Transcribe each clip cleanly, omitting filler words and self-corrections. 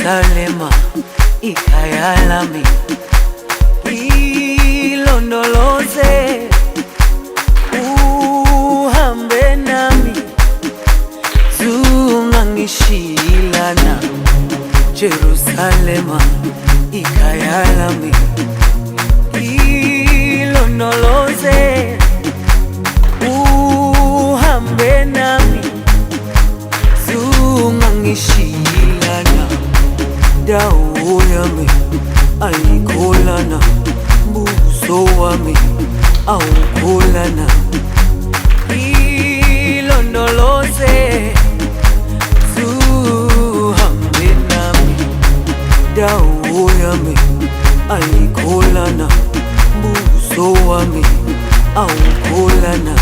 Jerusalema ikhaya lami, ilondoloze uhambe nami, zungangishilana. Jerusalema ikhaya lami, ilondoloze uhambe nami, zungangishilana. Dawo yami ayikholana, buso wami awukholana. Ilondoloze zuhambe nami, dawo yami ayikholana, buso wami awukholana.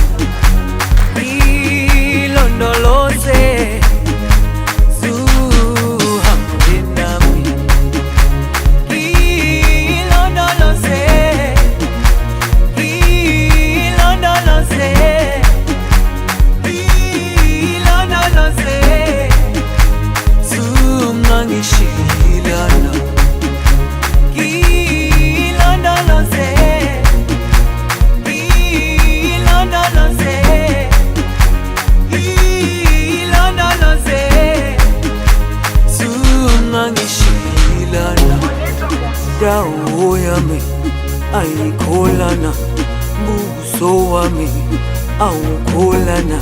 Ilondoloze ngishilana, ilondoloze, ilondoloze, ilondoloze, zungangishilana. Dawo yami ayikholana, buso wami awukholana.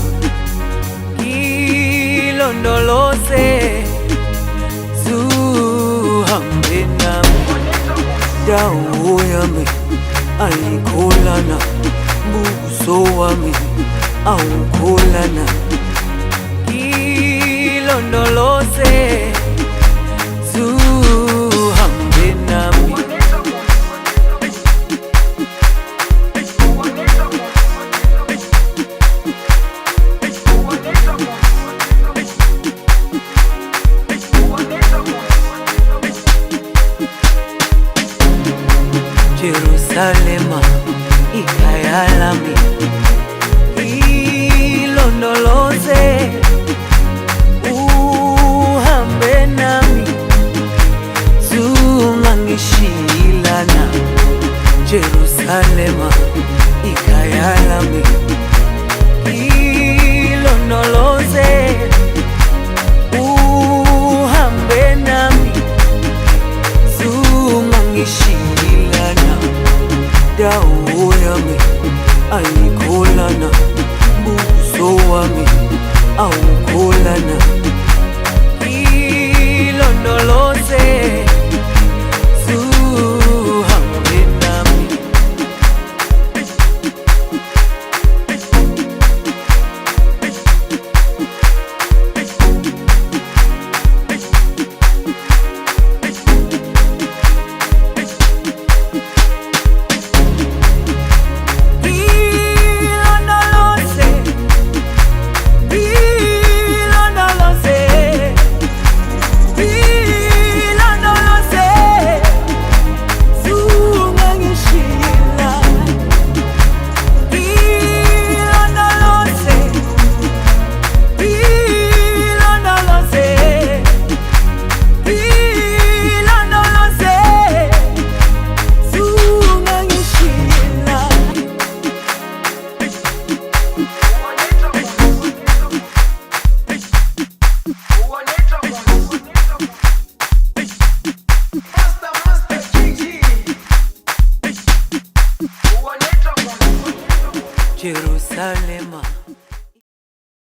Ilondoloze zuhambe nami, dawo yami ayikholana, buso wami awukholana. Ilondoloze zuhambe nami. Jerusalema ikhaya lami, ilondoloze uhambe nami, zungangishilana. Jerusalema ikhaya lami, ilondoloze uhambe nami, zungangishilana. Dawo yami ayikholana, buso wami awukholana. Ilondoloze